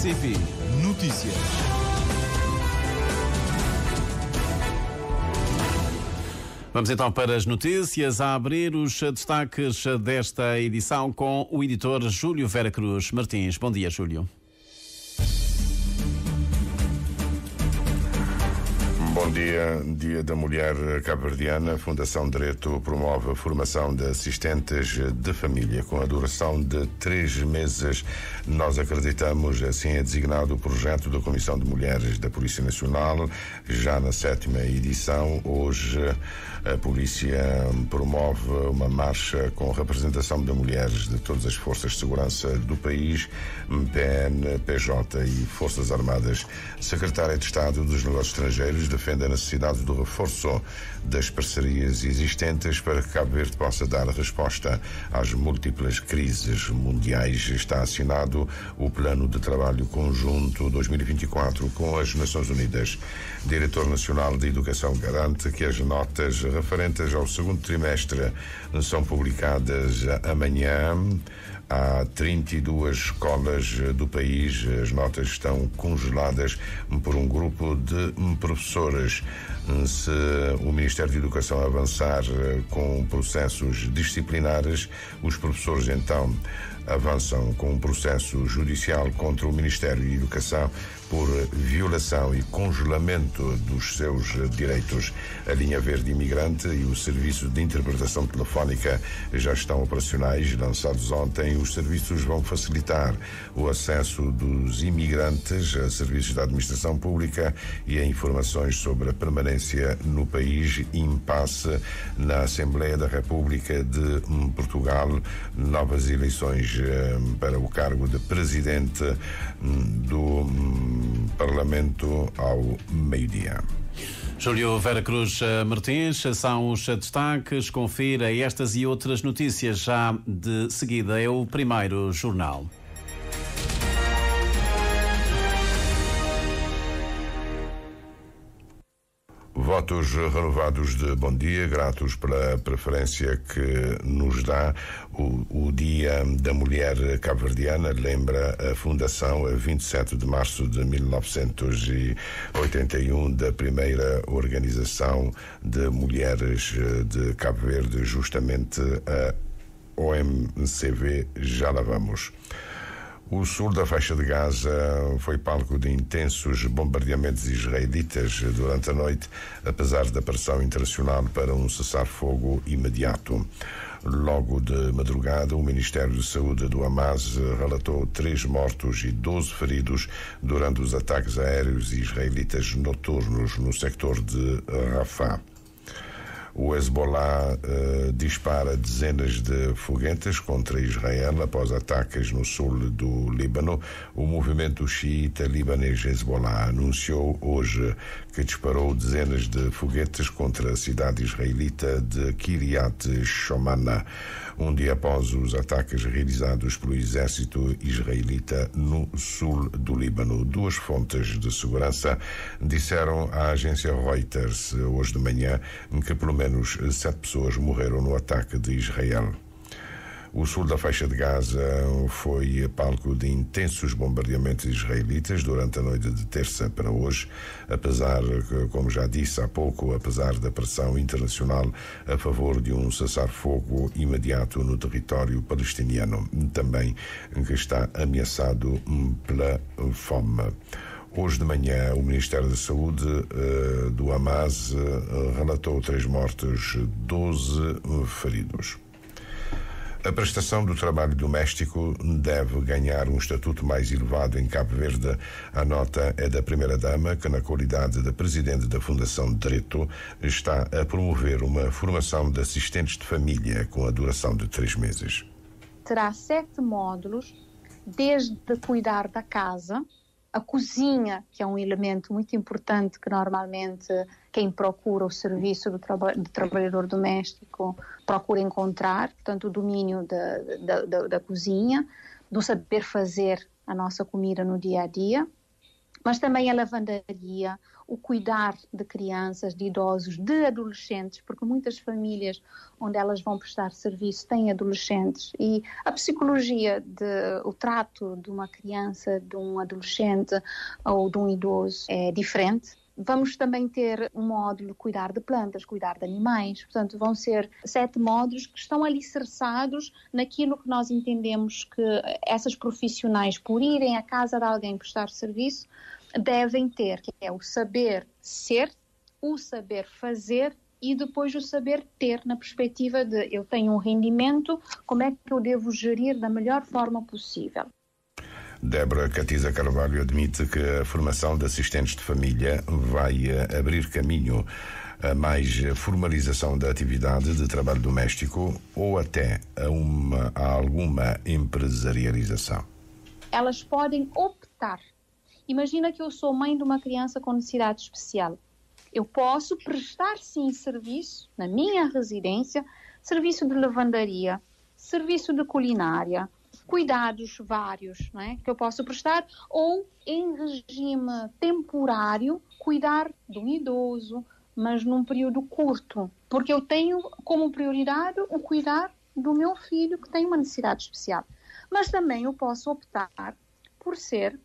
RCP Notícias. Vamos então para as notícias, a abrir os destaques desta edição com o editor Júlio Vera Cruz Martins. Bom dia, Júlio. Bom dia. Dia da Mulher Cabo-Verdiana. A Fundação Direito promove a formação de assistentes de família com a duração de 3 meses. Nós acreditamos, assim é designado o projeto da Comissão de Mulheres da Polícia Nacional, já na 7ª edição. Hoje a Polícia promove uma marcha com representação de mulheres de todas as forças de segurança do país, PN, PJ e Forças Armadas. Secretária de Estado dos Negócios Estrangeiros defende a necessidade do reforço das parcerias existentes para que Cabo Verde possa dar resposta às múltiplas crises mundiais. Está assinado o Plano de Trabalho Conjunto 2024 com as Nações Unidas. Diretor Nacional de Educação garante que as notas referentes ao segundo trimestre são publicadas amanhã. Há 32 escolas do país. As notas estão congeladas por um grupo de professores. Se o Ministério da Educação avançar com processos disciplinares, os professores então avançam com um processo judicial contra o Ministério da Educação por violação e congelamento dos seus direitos. A linha verde imigrante e o serviço de interpretação telefónica já estão operacionais. Lançados ontem, os serviços vão facilitar o acesso dos imigrantes a serviços da administração pública e a informações sobre a permanência no país. Impasse na Assembleia da República de Portugal. Novas eleições para o cargo de presidente do Parlamento ao meio-dia. Júlio Vera Cruz Martins, são os destaques. Confira estas e outras notícias já de seguida. É o primeiro jornal. Votos renovados de bom dia, gratos pela preferência que nos dá. O Dia da Mulher Cabo-Verdiana lembra a fundação, a 27 de março de 1981, da primeira organização de mulheres de Cabo Verde, justamente a OMCV. Já lá vamos. O sul da faixa de Gaza foi palco de intensos bombardeamentos israelitas durante a noite, apesar da pressão internacional para um cessar-fogo imediato. Logo de madrugada, o Ministério de Saúde do Hamas relatou 3 mortos e 12 feridos durante os ataques aéreos israelitas noturnos no sector de Rafah. O Hezbollah dispara dezenas de foguetes contra Israel após ataques no sul do Líbano. O movimento xiita libanês Hezbollah anunciou hoje que disparou dezenas de foguetes contra a cidade israelita de Kiryat Shomana, um dia após os ataques realizados pelo exército israelita no sul do Líbano. 2 fontes de segurança disseram à agência Reuters hoje de manhã que pelo menos 7 pessoas morreram no ataque de Israel. O sul da faixa de Gaza foi palco de intensos bombardeamentos israelitas durante a noite de terça para hoje, apesar, como já disse há pouco, apesar da pressão internacional a favor de um cessar-fogo imediato no território palestiniano, também que está ameaçado pela fome. Hoje de manhã, o Ministério da Saúde do Hamas relatou 3 mortos, 12 feridos. A prestação do trabalho doméstico deve ganhar um estatuto mais elevado em Cabo Verde. A nota é da Primeira-Dama, que na qualidade de presidente da Fundação de Direito está a promover uma formação de assistentes de família com a duração de 3 meses. Terá 7 módulos, desde cuidar da casa, a cozinha, que é um elemento muito importante que normalmente quem procura o serviço do trabalhador doméstico procura encontrar, portanto o domínio da cozinha, do saber fazer a nossa comida no dia a dia, mas também a lavandaria, o cuidar de crianças, de idosos, de adolescentes, porque muitas famílias onde elas vão prestar serviço têm adolescentes e a psicologia, o trato de uma criança, de um adolescente ou de um idoso é diferente. Vamos também ter um módulo de cuidar de plantas, cuidar de animais. Portanto, vão ser 7 módulos que estão alicerçados naquilo que nós entendemos que essas profissionais, por irem à casa de alguém prestar serviço, devem ter, que é o saber ser, o saber fazer e depois o saber ter, na perspectiva de eu tenho um rendimento, como é que eu devo gerir da melhor forma possível. Débora Catiza Carvalho admite que a formação de assistentes de família vai abrir caminho a mais formalização da atividade de trabalho doméstico ou até a alguma empresarialização. Elas podem optar. Imagina que eu sou mãe de uma criança com necessidade especial. Eu posso prestar, sim, serviço na minha residência, serviço de lavandaria, serviço de culinária, cuidados vários, não é? Que eu posso prestar, ou em regime temporário, cuidar de um idoso, mas num período curto, porque eu tenho como prioridade o cuidar do meu filho que tem uma necessidade especial. Mas também eu posso optar por ser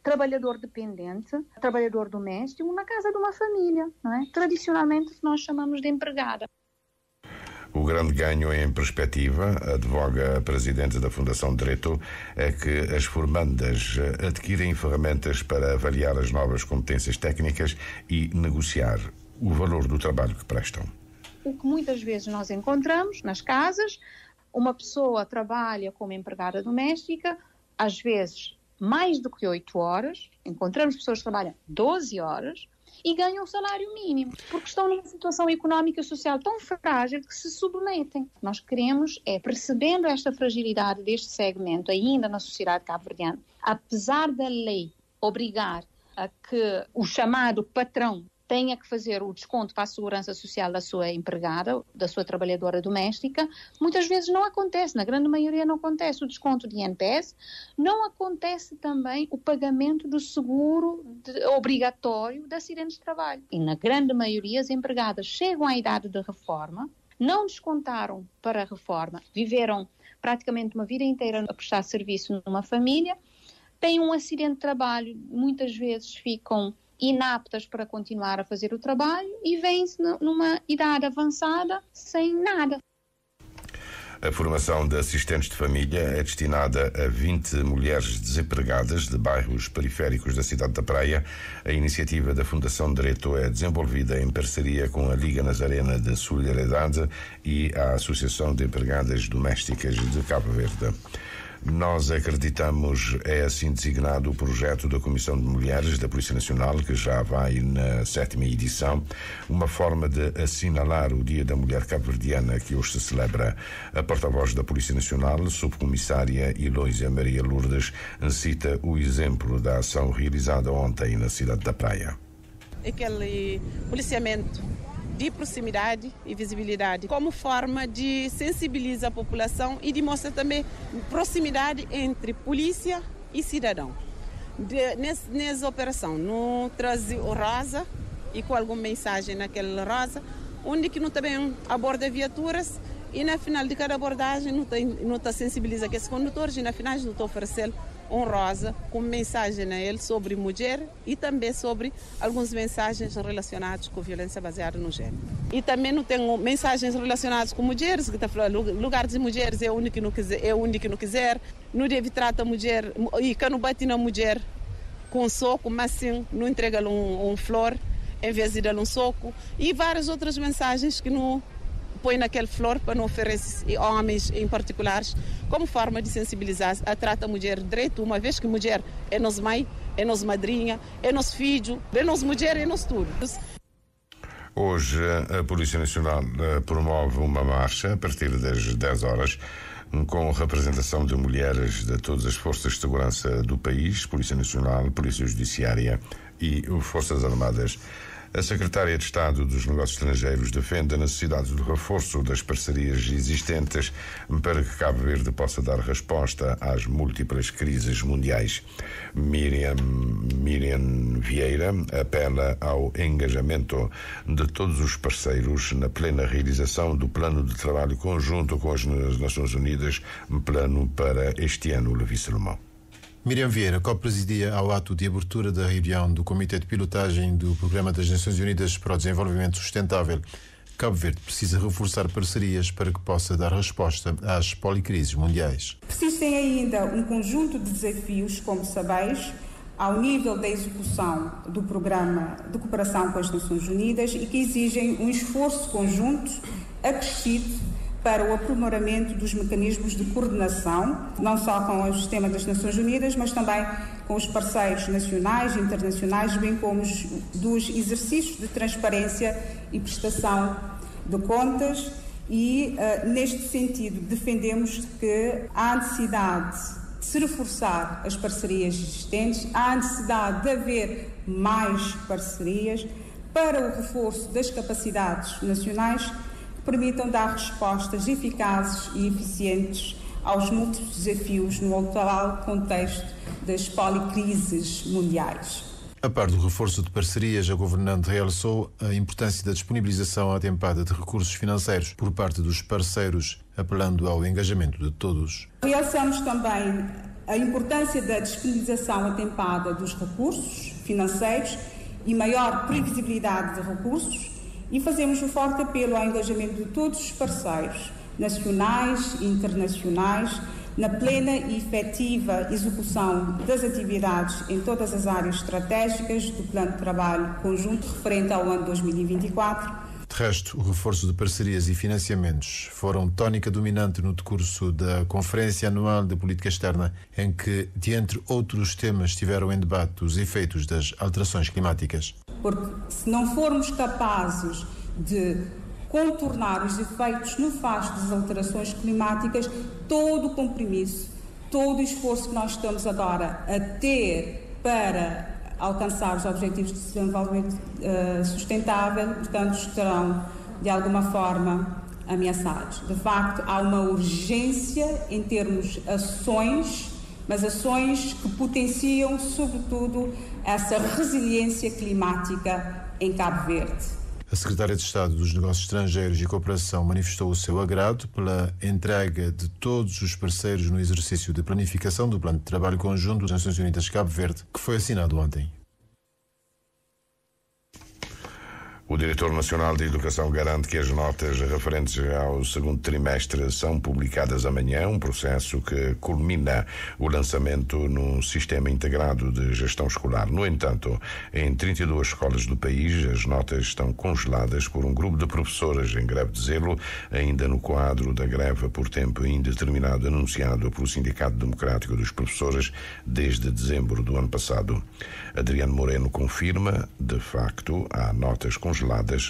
trabalhador dependente, trabalhador doméstico na casa de uma família, não é? Tradicionalmente nós chamamos de empregada. O grande ganho em perspectiva, advoga a presidente da Fundação Direito, é que as formandas adquirem ferramentas para avaliar as novas competências técnicas e negociar o valor do trabalho que prestam. O que muitas vezes nós encontramos nas casas, uma pessoa trabalha como empregada doméstica, às vezes mais do que 8 horas, encontramos pessoas que trabalham 12 horas, e ganham o salário mínimo, porque estão numa situação económica e social tão frágil que se submetem. Nós queremos percebendo esta fragilidade deste segmento ainda na sociedade cabo-verdiana, apesar da lei obrigar a que o chamado patrão tenha que fazer o desconto para a segurança social da sua empregada, da sua trabalhadora doméstica, muitas vezes não acontece, na grande maioria não acontece o desconto de INPS, não acontece também o pagamento do seguro obrigatório de acidentes de trabalho. E na grande maioria as empregadas chegam à idade de reforma, não descontaram para a reforma, viveram praticamente uma vida inteira a prestar serviço numa família, têm um acidente de trabalho, muitas vezes ficam inaptas para continuar a fazer o trabalho e vêm-se numa idade avançada sem nada. A formação de assistentes de família é destinada a 20 mulheres desempregadas de bairros periféricos da cidade da Praia. A iniciativa da Fundação Direito é desenvolvida em parceria com a Liga Nazarena de Solidariedade e a Associação de Empregadas Domésticas de Cabo Verde. Nós acreditamos, é assim designado o projeto da Comissão de Mulheres da Polícia Nacional, que já vai na 7ª edição, uma forma de assinalar o Dia da Mulher Cabo-Verdiana, que hoje se celebra. A porta-voz da Polícia Nacional, subcomissária Eloísa Maria Lourdes, cita o exemplo da ação realizada ontem na cidade da Praia. Aquele policiamento de proximidade e visibilidade como forma de sensibilizar a população e de mostrar também proximidade entre polícia e cidadão. Nessa operação, não traz o rosa e com alguma mensagem naquele rosa, onde que não também aborda viaturas e na final de cada abordagem não está sensibiliza aqueles condutores e na final não está oferecendo um rosa com mensagem a ele sobre mulher e também sobre algumas mensagens relacionadas com violência baseada no gênero. E também não tem mensagens relacionadas com mulheres, que está falando, lugar de mulheres é onde que não quiser, não deve tratar a mulher, e que não bate na mulher com soco, mas sim não entrega-lhe um flor em vez de dar um soco, e várias outras mensagens que não põe naquele flor para não oferecer homens em particulares como forma de sensibilizar a trata a mulher direito, uma vez que mulher é nossa mãe, é nossa madrinha, é nosso filho, é nossa mulher, é nosso tudo. Hoje a Polícia Nacional promove uma marcha a partir das 10 horas com representação de mulheres de todas as forças de segurança do país, Polícia Nacional, Polícia Judiciária e Forças Armadas. A Secretária de Estado dos Negócios Estrangeiros defende a necessidade do reforço das parcerias existentes para que Cabo Verde possa dar resposta às múltiplas crises mundiais. Miriam Vieira apela ao engajamento de todos os parceiros na plena realização do plano de trabalho conjunto com as Nações Unidas, plano para este ano, Levi Salomão. Miriam Vieira co-presidia ao ato de abertura da reunião do Comitê de Pilotagem do Programa das Nações Unidas para o Desenvolvimento Sustentável. Cabo Verde precisa reforçar parcerias para que possa dar resposta às policrises mundiais. Persistem ainda um conjunto de desafios, como sabeis, ao nível da execução do Programa de Cooperação com as Nações Unidas e que exigem um esforço conjunto, acrescido, para o aprimoramento dos mecanismos de coordenação, não só com o sistema das Nações Unidas, mas também com os parceiros nacionais e internacionais, bem como dos exercícios de transparência e prestação de contas. E, neste sentido, defendemos que há necessidade de se reforçar as parcerias existentes, há necessidade de haver mais parcerias para o reforço das capacidades nacionais permitam dar respostas eficazes e eficientes aos múltiplos desafios no atual contexto das policrises mundiais. A par do reforço de parcerias, a governante realçou a importância da disponibilização atempada de recursos financeiros por parte dos parceiros, apelando ao engajamento de todos. Realçamos também a importância da disponibilização atempada dos recursos financeiros e maior previsibilidade de recursos, e fazemos um forte apelo ao engajamento de todos os parceiros, nacionais e internacionais, na plena e efetiva execução das atividades em todas as áreas estratégicas do Plano de Trabalho Conjunto referente ao ano 2024. De resto, o reforço de parcerias e financiamentos foram tónica dominante no decurso da Conferência Anual de Política Externa, em que, de entre outros temas, estiveram em debate os efeitos das alterações climáticas. Porque se não formos capazes de contornar os efeitos nefastos das alterações climáticas, todo o compromisso, todo o esforço que nós estamos agora a ter para alcançar os Objetivos de Desenvolvimento Sustentável, portanto, estarão de alguma forma ameaçados. De facto, há uma urgência em termos ações, mas ações que potenciam, sobretudo, essa resiliência climática em Cabo Verde. A Secretária de Estado dos Negócios Estrangeiros e Cooperação manifestou o seu agrado pela entrega de todos os parceiros no exercício de planificação do Plano de Trabalho Conjunto das Nações Unidas Cabo Verde, que foi assinado ontem. O Diretor Nacional de Educação garante que as notas referentes ao segundo trimestre são publicadas amanhã, um processo que culmina o lançamento num sistema integrado de gestão escolar. No entanto, em 32 escolas do país, as notas estão congeladas por um grupo de professoras em greve de zelo, ainda no quadro da greve por tempo indeterminado anunciado pelo Sindicato Democrático dos Professores desde dezembro do ano passado. Adriano Moreno confirma, de facto, há notas congeladas,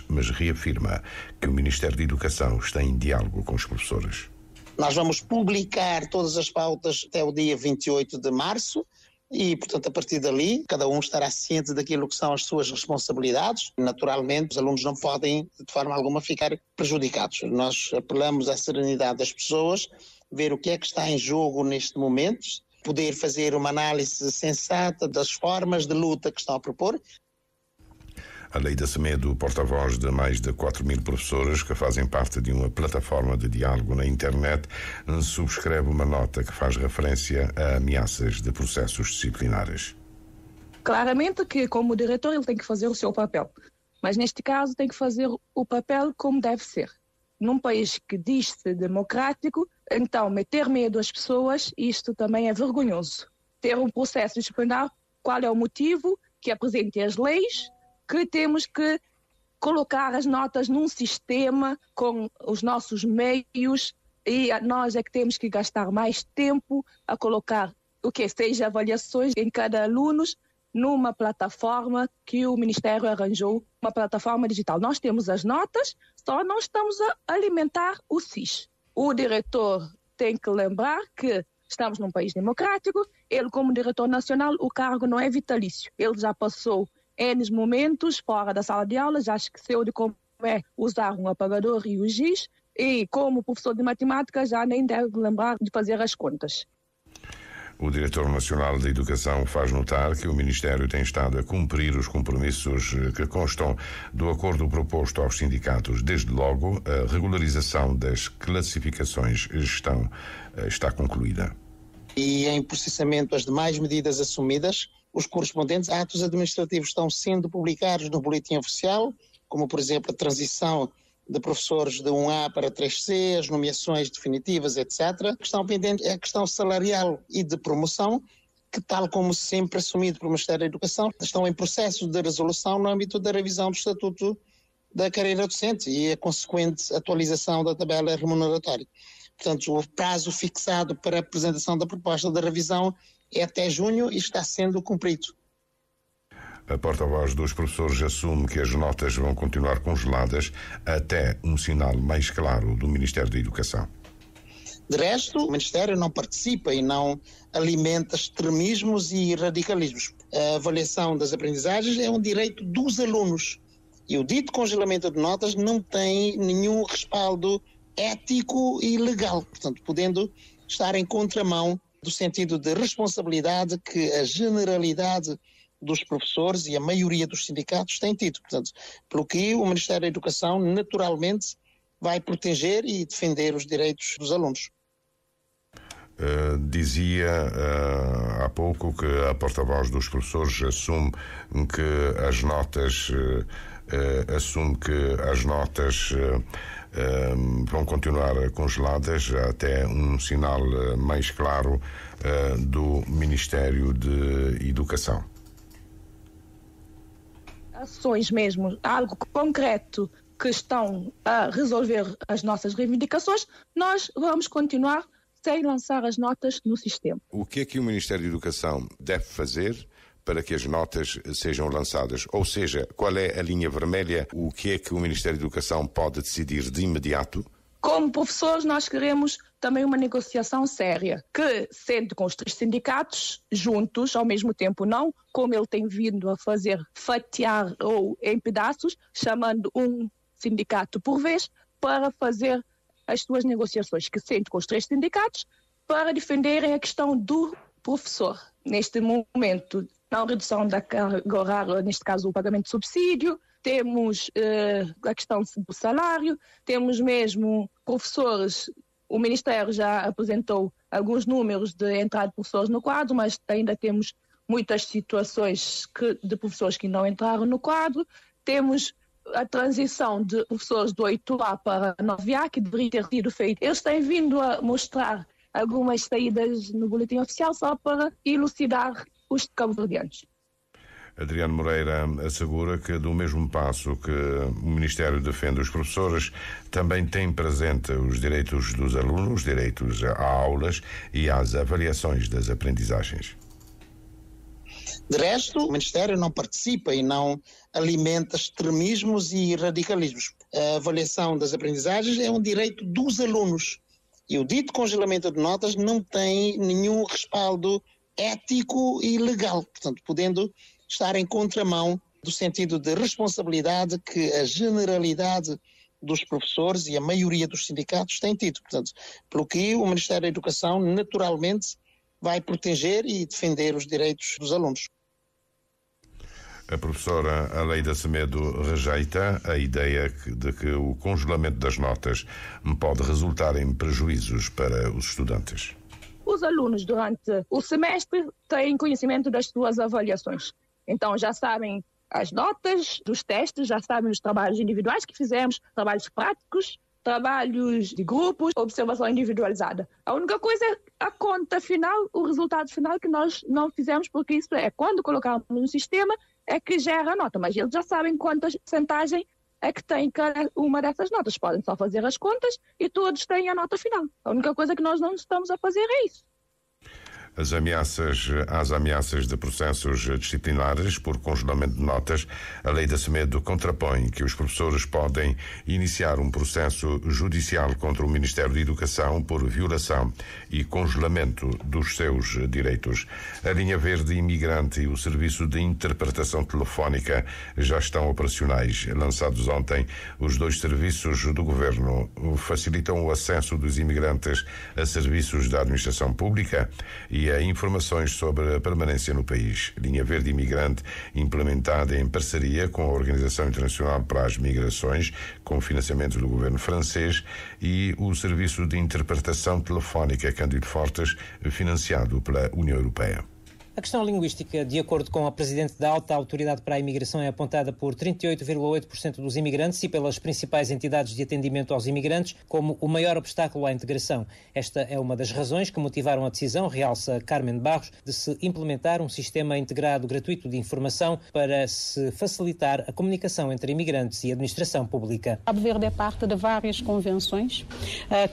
mas reafirma que o Ministério da Educação está em diálogo com os professores. Nós vamos publicar todas as pautas até o dia 28 de março e, portanto, a partir dali, cada um estará ciente daquilo que são as suas responsabilidades. Naturalmente, os alunos não podem, de forma alguma, ficar prejudicados. Nós apelamos à serenidade das pessoas, ver o que é que está em jogo neste momento, poder fazer uma análise sensata das formas de luta que estão a propor. A Leida Semedo, porta-voz de mais de 4.000 professoras que fazem parte de uma plataforma de diálogo na internet, subscreve uma nota que faz referência a ameaças de processos disciplinares. Claramente que, como diretor, ele tem que fazer o seu papel. Mas, neste caso, tem que fazer o papel como deve ser. Num país que diz-se democrático, então, meter medo às pessoas, isto também é vergonhoso. Ter um processo disciplinar, qual é o motivo? Que apresente as leis, que temos que colocar as notas num sistema com os nossos meios e nós é que temos que gastar mais tempo a colocar o que seja avaliações em cada aluno numa plataforma que o Ministério arranjou, uma plataforma digital. Nós temos as notas, só não estamos a alimentar o SIS. O diretor tem que lembrar que estamos num país democrático, ele como diretor nacional, o cargo não é vitalício. Ele já passou N momentos fora da sala de aula, já esqueceu de como é usar um apagador e o giz, e como professor de matemática já nem deve lembrar de fazer as contas. O Diretor Nacional da Educação faz notar que o Ministério tem estado a cumprir os compromissos que constam do acordo proposto aos sindicatos. Desde logo, a regularização das classificações está concluída. E em processamento as demais medidas assumidas, os correspondentes atos administrativos estão sendo publicados no Boletim Oficial, como por exemplo a transição de professores de 1A para 3C, as nomeações definitivas, etc. A questão pendente é a questão salarial e de promoção, que tal como sempre assumido pelo Ministério da Educação, estão em processo de resolução no âmbito da revisão do Estatuto da Carreira Docente e a consequente atualização da tabela remuneratória. Portanto, o prazo fixado para a apresentação da proposta da revisão é até junho e está sendo cumprido. A porta-voz dos professores assume que as notas vão continuar congeladas até um sinal mais claro do Ministério da Educação. De resto, o Ministério não participa e não alimenta extremismos e radicalismos. A avaliação das aprendizagens é um direito dos alunos e o dito congelamento de notas não tem nenhum respaldo ético e legal, portanto, podendo estar em contramão do sentido de responsabilidade que a generalidade dos professores e a maioria dos sindicatos têm tido. Portanto, pelo que o Ministério da Educação naturalmente vai proteger e defender os direitos dos alunos. Dizia há pouco que a porta-voz dos professores assume que as notas vão continuar congeladas até um sinal mais claro do Ministério de Educação. Ações mesmo, algo concreto que estão a resolver as nossas reivindicações, nós vamos continuar sem lançar as notas no sistema. O que é que o Ministério da Educação deve fazer para que as notas sejam lançadas? Ou seja, qual é a linha vermelha? O que é que o Ministério da Educação pode decidir de imediato? Como professores, nós queremos também uma negociação séria, que sente com os 3 sindicatos juntos, ao mesmo tempo não, como ele tem vindo a fazer, fatiar ou em pedaços, chamando um sindicato por vez, para fazer as suas negociações, que sente com os 3 sindicatos, para defenderem a questão do professor. Neste momento, na redução da carga horária, neste caso o pagamento de subsídio, temos a questão do salário, temos mesmo professores, o Ministério já apresentou alguns números de entrada de professores no quadro, mas ainda temos muitas situações de professores que não entraram no quadro, temos a transição de professores do 8A para 9A, que deveria ter sido feita. Eles têm vindo a mostrar algumas saídas no boletim oficial só para elucidar os cabo-verdianos. Adriano Moreira assegura que, do mesmo passo que o Ministério defende os professores, também tem presente os direitos dos alunos, direitos a aulas e às avaliações das aprendizagens. De resto, o Ministério não participa e não alimenta extremismos e radicalismos. A avaliação das aprendizagens é um direito dos alunos e o dito congelamento de notas não tem nenhum respaldo ético e legal, portanto, podendo estar em contramão do sentido de responsabilidade que a generalidade dos professores e a maioria dos sindicatos têm tido. Portanto, pelo que o Ministério da Educação naturalmente vai proteger e defender os direitos dos alunos. A professora Aleida Semedo rejeita a ideia de que o congelamento das notas pode resultar em prejuízos para os estudantes. Os alunos, durante o semestre, têm conhecimento das suas avaliações. Então, já sabem as notas dos testes, já sabem os trabalhos individuais que fizemos, trabalhos práticos, trabalhos de grupos, observação individualizada. A única coisa é a conta final, o resultado final que nós não fizemos, porque isso é quando colocamos no sistema é que gera a nota, mas eles já sabem quanta porcentagem é que tem cada uma dessas notas. Podem só fazer as contas e todos têm a nota final. A única coisa que nós não estamos a fazer é isso. às ameaças de processos disciplinares por congelamento de notas, a Lei da Semedo contrapõe que os professores podem iniciar um processo judicial contra o Ministério da Educação por violação e congelamento dos seus direitos. A Linha Verde Imigrante e o Serviço de Interpretação Telefónica já estão operacionais. Lançados ontem, os dois serviços do Governo facilitam o acesso dos imigrantes a serviços da administração pública e a informações sobre a permanência no país. Linha Verde Imigrante, implementada em parceria com a Organização Internacional para as Migrações, com financiamento do governo francês, e o Serviço de Interpretação Telefónica Cândido Fortes, financiado pela União Europeia. A questão linguística, de acordo com a Presidente da Alta Autoridade para a Imigração, é apontada por 38,8% dos imigrantes e pelas principais entidades de atendimento aos imigrantes como o maior obstáculo à integração. Esta é uma das razões que motivaram a decisão, realça Carmen Barros, de se implementar um sistema integrado gratuito de informação para se facilitar a comunicação entre imigrantes e administração pública. Cabo Verde é parte de várias convenções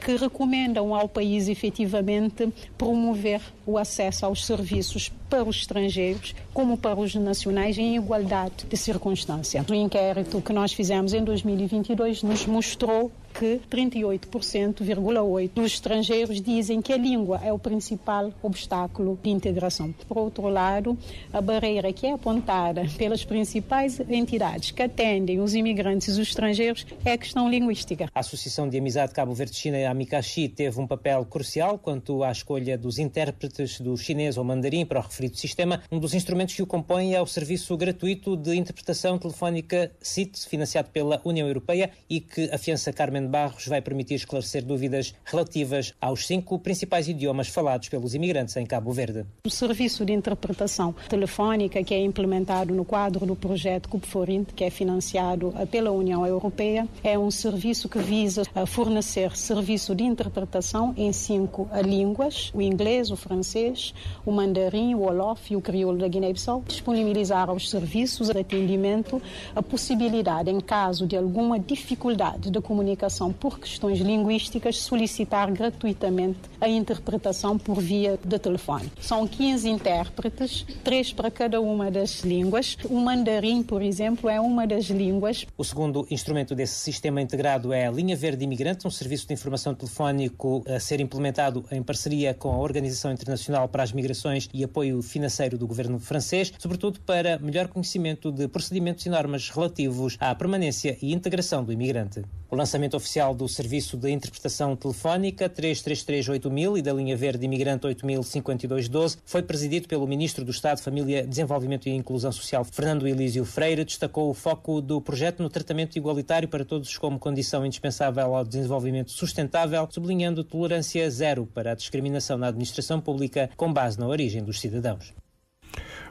que recomendam ao país efetivamente promover o acesso aos serviços para os estrangeiros como para os nacionais em igualdade de circunstância. O inquérito que nós fizemos em 2022 nos mostrou que 38,8% dos estrangeiros dizem que a língua é o principal obstáculo de integração. Por outro lado, a barreira que é apontada pelas principais entidades que atendem os imigrantes e os estrangeiros é a questão linguística. A Associação de Amizade Cabo Verde-China, a Amicaxi, teve um papel crucial quanto à escolha dos intérpretes do chinês ou mandarim para o referido sistema. Um dos instrumentos que o compõe é o serviço gratuito de interpretação telefónica CIT, financiado pela União Europeia e que afiança Carmen Barros vai permitir esclarecer dúvidas relativas aos 5 principais idiomas falados pelos imigrantes em Cabo Verde. O serviço de interpretação telefónica que é implementado no quadro do projeto CUPFORINT, que é financiado pela União Europeia, é um serviço que visa fornecer serviço de interpretação em 5 línguas, o inglês, o francês, o mandarim, o wolof e o crioulo da Guiné-Bissau, disponibilizar aos serviços de atendimento a possibilidade, em caso de alguma dificuldade de comunicação por questões linguísticas, solicitar gratuitamente a interpretação por via de telefone. São 15 intérpretes, 3 para cada uma das línguas. O mandarim, por exemplo, é uma das línguas. O segundo instrumento desse sistema integrado é a Linha Verde Imigrante, um serviço de informação telefónico a ser implementado em parceria com a Organização Internacional para as Migrações e apoio financeiro do governo francês, sobretudo para melhor conhecimento de procedimentos e normas relativos à permanência e integração do imigrante. O lançamento oficial do Serviço de Interpretação Telefónica 333-8000 e da Linha Verde Imigrante 805212 foi presidido pelo Ministro do Estado, Família, Desenvolvimento e Inclusão Social, Fernando Elísio Freire. Destacou o foco do projeto no tratamento igualitário para todos como condição indispensável ao desenvolvimento sustentável, sublinhando tolerância zero para a discriminação na administração pública com base na origem dos cidadãos.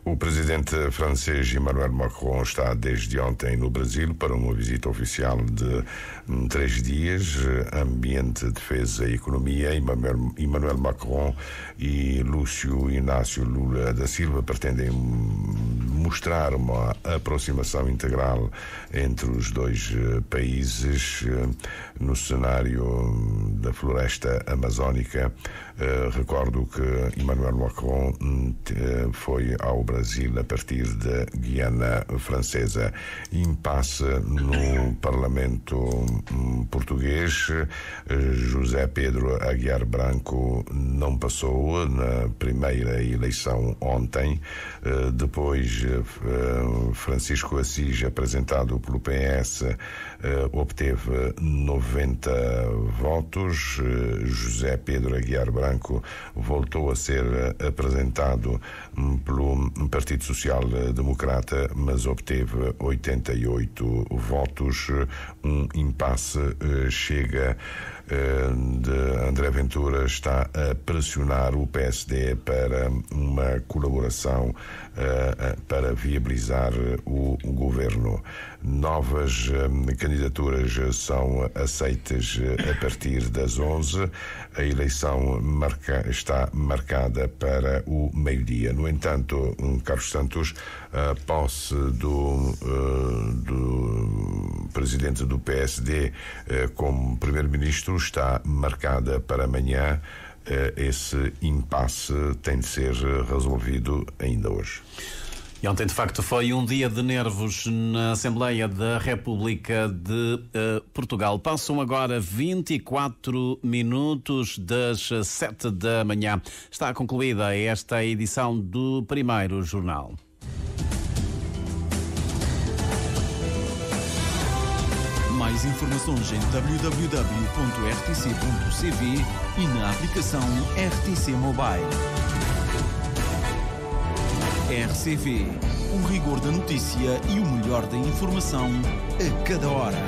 O presidente francês Emmanuel Macron está desde ontem no Brasil para uma visita oficial de 3 dias. Ambiente, defesa e economia. Emmanuel Macron e Lúcio Inácio Lula da Silva pretendem mostrar uma aproximação integral entre os dois países no cenário da floresta amazónica. Recordo que Emmanuel Macron foi ao Brasil a partir da Guiana Francesa. Impasse no Parlamento português. José Pedro Aguiar Branco não passou na primeira eleição ontem. Depois, Francisco Assis, apresentado pelo PS, obteve 90 votos. José Pedro Aguiar Branco voltou a ser apresentado pelo Partido Social Democrata, mas obteve 88 votos. Um impasse. Chega de André Ventura está a pressionar o PSD para uma colaboração para viabilizar o governo. Novas candidaturas são aceitas a partir das 11. A eleição está marcada para o meio-dia. No entanto, Carlos Santos, a posse do presidente do PSD como primeiro-ministro está marcada para amanhã. esse impasse tem de ser resolvido ainda hoje. E ontem, de facto, foi um dia de nervos na Assembleia da República de Portugal. Passam agora 24 minutos das 7 da manhã. Está concluída esta edição do Primeiro Jornal. Mais informações em www.rtc.cv e na aplicação RTC Mobile. RCV, o rigor da notícia e o melhor da informação a cada hora.